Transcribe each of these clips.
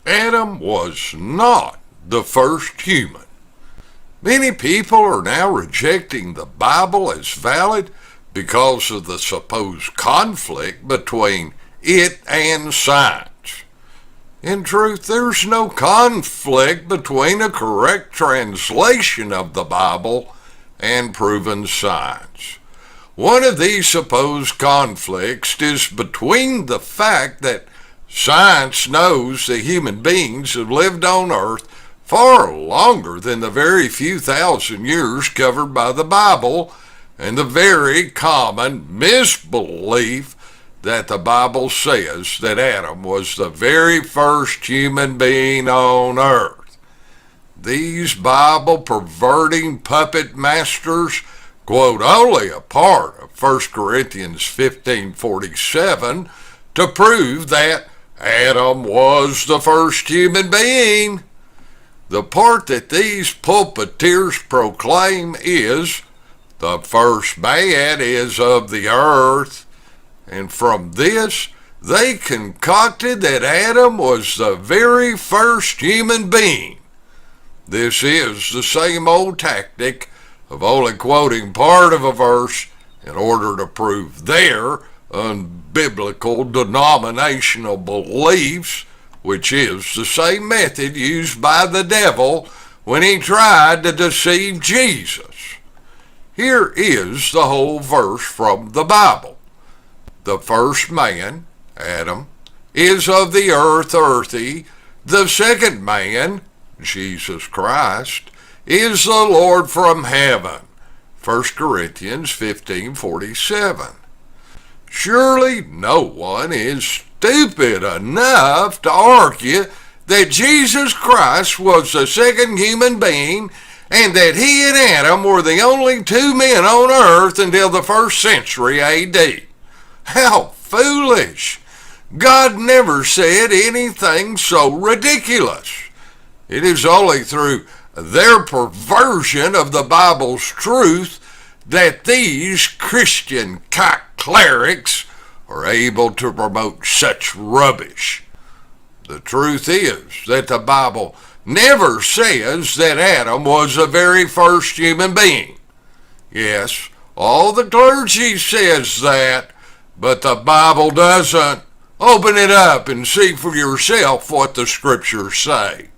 Adam was not the first human. Many people are now rejecting the Bible as valid because of the supposed conflict between it and science. In truth, there's no conflict between a correct translation of the Bible and proven science. One of these supposed conflicts is between the fact that science knows that human beings have lived on Earth far longer than the very few thousand years covered by the Bible, and the very common misbelief that the Bible says that Adam was the very first human being on Earth. These Bible-perverting puppet masters quote only a part of 1 Corinthians 15:47 to prove that Adam was the first human being. The part that these pulpiteers proclaim is, the first man is of the earth, and from this they concocted that Adam was the very first human being. This is the same old tactic of only quoting part of a verse in order to prove their unbiblical denominational beliefs, which is the same method used by the devil when he tried to deceive Jesus. Here is the whole verse from the Bible. The first man, Adam, is of the earth, earthy. The second man, Jesus Christ, is the Lord from heaven. 1 Corinthians 15:47. Surely no one is stupid enough to argue that Jesus Christ was the second human being and that he and Adam were the only two men on earth until the 1st century A.D. How foolish! God never said anything so ridiculous. It is only through their perversion of the Bible's truth that these Christian clerics are able to promote such rubbish. The truth is that the Bible never says that Adam was the very first human being. Yes, all the clergy says that, but the Bible doesn't. Open it up and see for yourself what the scriptures say.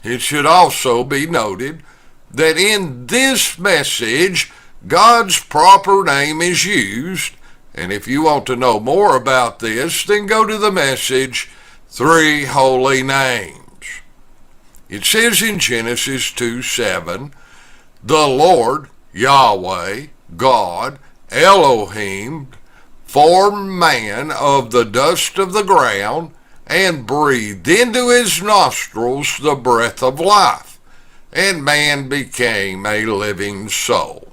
It should also be noted that in this message, God's proper name is used, and if you want to know more about this, then go to the message, Three Holy Names. It says in Genesis 2:7, the Lord, Yahweh, God, Elohim, formed man of the dust of the ground and breathed into his nostrils the breath of life, and man became a living soul.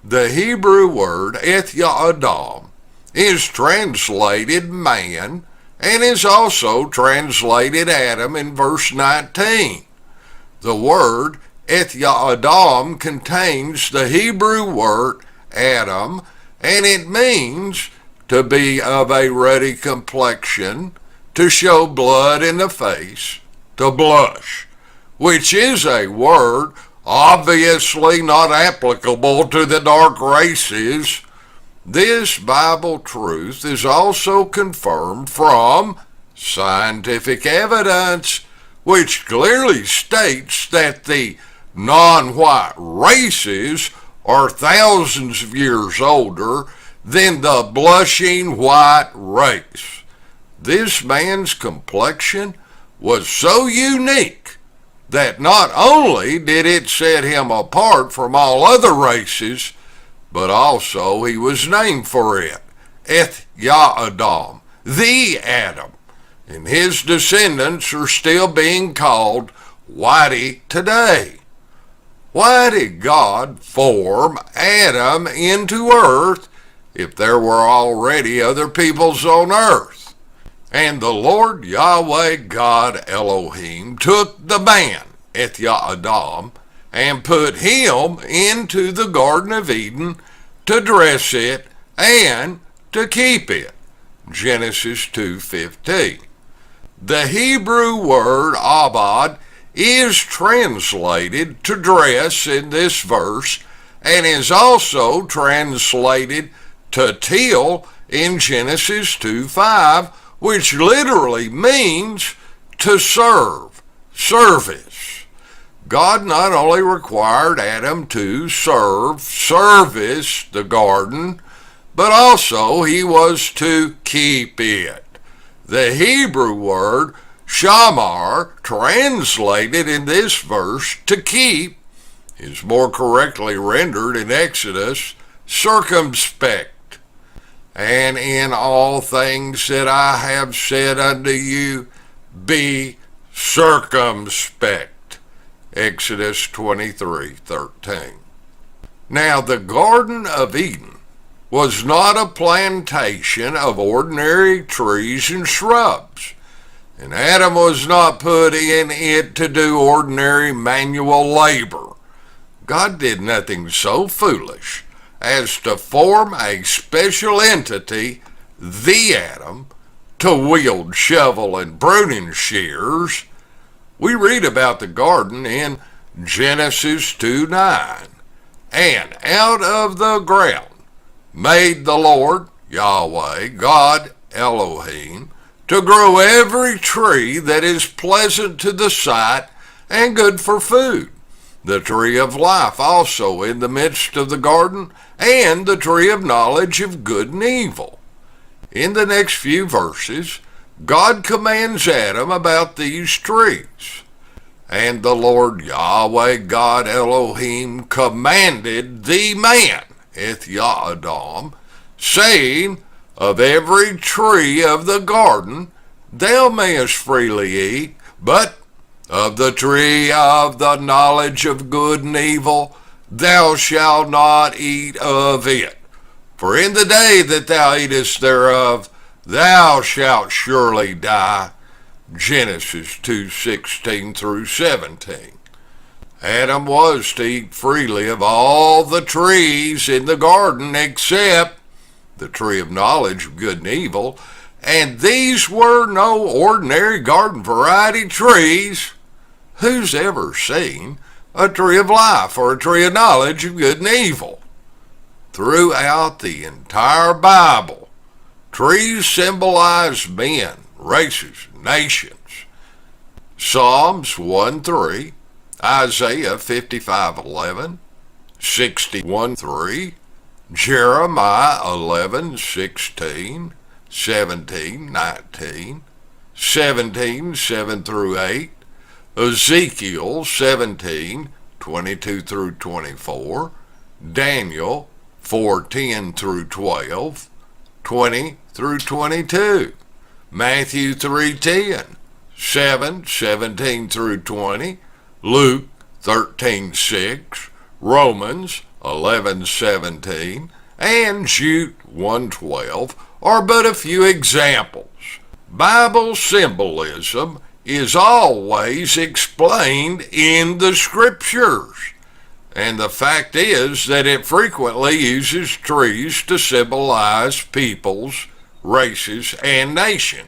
The Hebrew word Adam is translated man and is also translated Adam in verse 19. The word Adam contains the Hebrew word Adam, and it means to be of a ruddy complexion, to show blood in the face, to blush, which is a word obviously not applicable to the dark races. This Bible truth is also confirmed from scientific evidence, which clearly states that the non-white races are thousands of years older than the blushing white race. This man's complexion was so unique that not only did it set him apart from all other races, but also he was named for it, Adam, the Adam, and his descendants are still being called Whitey today. Why did God form Adam into earth if there were already other peoples on earth? And the Lord Yahweh God Elohim took the man, Adam, and put him into the Garden of Eden to dress it and to keep it. Genesis 2:15. The Hebrew word abad is translated to dress in this verse and is also translated to till in Genesis 2:5, which literally means to serve, service. God not only required Adam to service the garden, but also he was to keep it. The Hebrew word shamar, translated in this verse to keep, is more correctly rendered in Exodus circumspect. And in all things that I have said unto you, be circumspect. Exodus 23:13. Now the Garden of Eden was not a plantation of ordinary trees and shrubs, and Adam was not put in it to do ordinary manual labor. God did nothing so foolish as to form a special entity, the Adam, to wield shovel and pruning shears. We read about the garden in Genesis 2:9. And out of the ground made the Lord, Yahweh, God Elohim, to grow every tree that is pleasant to the sight and good for food, the tree of life also in the midst of the garden, and the tree of knowledge of good and evil. In the next few verses, God commands Adam about these trees. And the Lord Yahweh God Elohim commanded the man, Adam, saying, of every tree of the garden thou mayest freely eat, but of the tree of the knowledge of good and evil thou shalt not eat of it. For in the day that thou eatest thereof, thou shalt surely die. Genesis 2:16 through 17. Adam was to eat freely of all the trees in the garden except the tree of knowledge of good and evil, and these were no ordinary garden variety trees. Who's ever seen a tree of life or a tree of knowledge of good and evil? Throughout the entire Bible, trees symbolize men, races, nations. Psalms 1:3, Isaiah 55:11, 61:3, Jeremiah 11:16, 17:19, 17:7 through 8, Ezekiel 17:22 through 24, Daniel 4:10 through 12, 20 through 22, Matthew 3:10, 7:17 through 20, Luke 13:6, Romans 11:17, and Jude 1:12 are but a few examples. Bible symbolism is always explained in the scriptures, and the fact is that it frequently uses trees to symbolize peoples, races, and nations.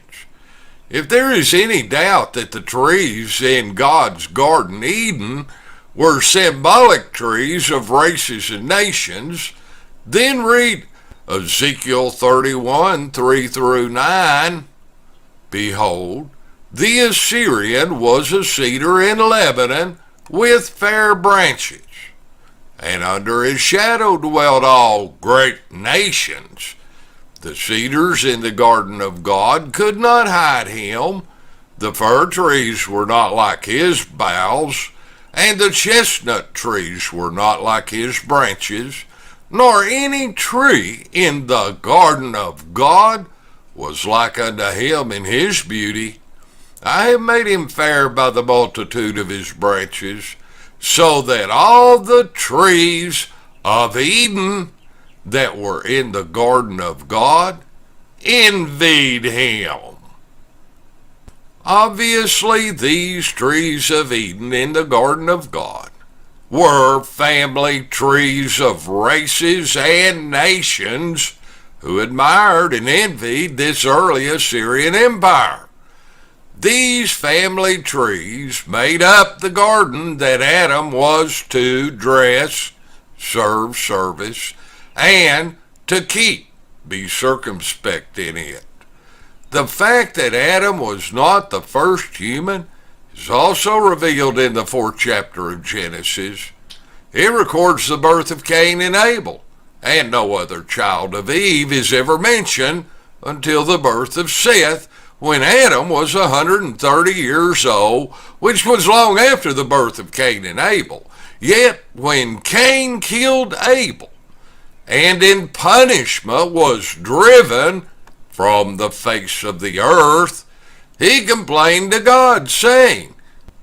If there is any doubt that the trees in God's Garden Eden were symbolic trees of races and nations, then read Ezekiel 31:3 through 9. Behold, the Assyrian was a cedar in Lebanon with fair branches, and under his shadow dwelt all great nations. The cedars in the garden of God could not hide him. The fir trees were not like his boughs, and the chestnut trees were not like his branches, nor any tree in the garden of God was like unto him in his beauty. I have made him fair by the multitude of his branches, so that all the trees of Eden that were in the garden of God envied him. Obviously, these trees of Eden in the garden of God were family trees of races and nations who admired and envied this early Assyrian empire. These family trees made up the garden that Adam was to dress, serve service, and to keep, be circumspect in it. The fact that Adam was not the first human is also revealed in the 4th chapter of Genesis. It records the birth of Cain and Abel, and no other child of Eve is ever mentioned until the birth of Seth, when Adam was 130 years old, which was long after the birth of Cain and Abel. Yet when Cain killed Abel, and in punishment was driven from the face of the earth, he complained to God, saying,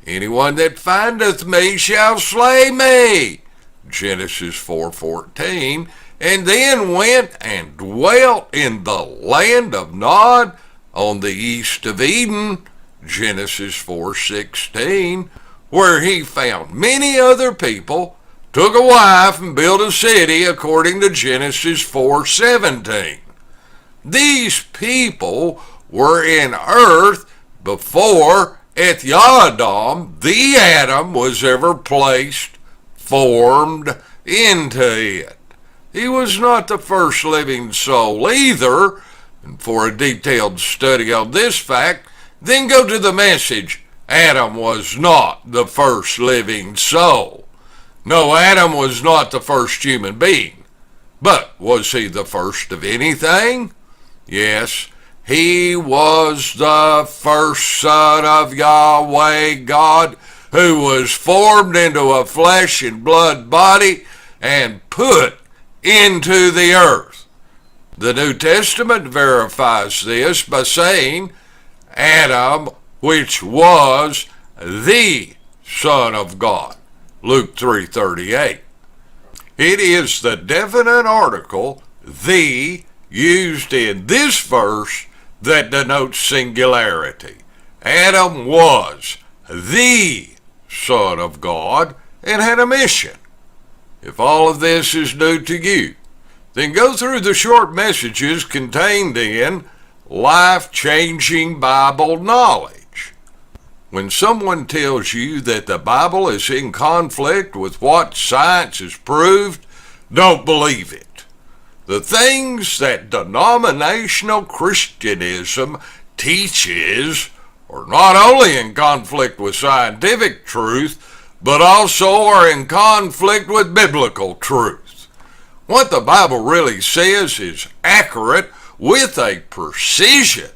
"Anyone that findeth me shall slay me." Genesis 4:14, and then went and dwelt in the land of Nod on the east of Eden, Genesis 4:16, where he found many other people, took a wife, and built a city, according to Genesis 4:17. These people were in earth before Eth-Yadam, the Adam, was ever placed, formed into it. He was not the first living soul either, and for a detailed study on this fact, then go to the message, Adam was not the first living soul. No, Adam was not the first human being. But was he the first of anything? Yes, he was the first son of Yahweh God, who was formed into a flesh and blood body and put into the earth. The New Testament verifies this by saying, Adam, which was the Son of God, Luke 3:38. It is the definite article, the, used in this verse that denotes singularity. Adam was the Son of God and had a mission. If all of this is new to you, then go through the short messages contained in Life-Changing Bible Knowledge. When someone tells you that the Bible is in conflict with what science has proved, don't believe it. The things that denominational Christianism teaches are not only in conflict with scientific truth, but also are in conflict with biblical truth. What the Bible really says is accurate with a precision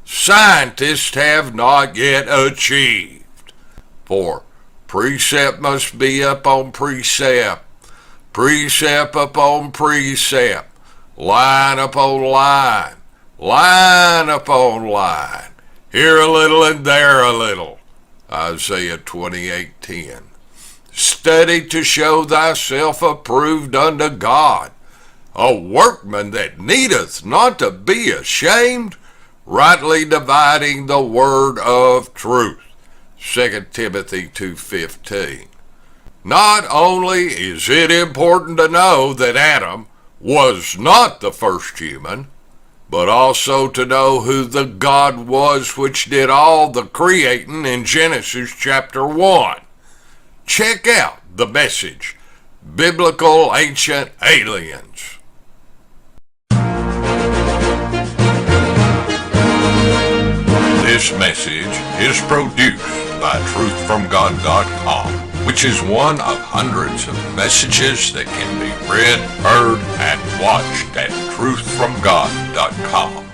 scientists have not yet achieved. For precept must be upon precept, precept upon precept, line upon line, line upon line, here a little and there a little, Isaiah 28:10. Study to show thyself approved unto God, a workman that needeth not to be ashamed, rightly dividing the word of truth, 2 Timothy 2:15. Not only is it important to know that Adam was not the first human, but also to know who the God was which did all the creating in Genesis chapter 1. Check out the message, Biblical Ancient Aliens. This message is produced by truthfromgod.com, which is one of hundreds of messages that can be read, heard, and watched at truthfromgod.com.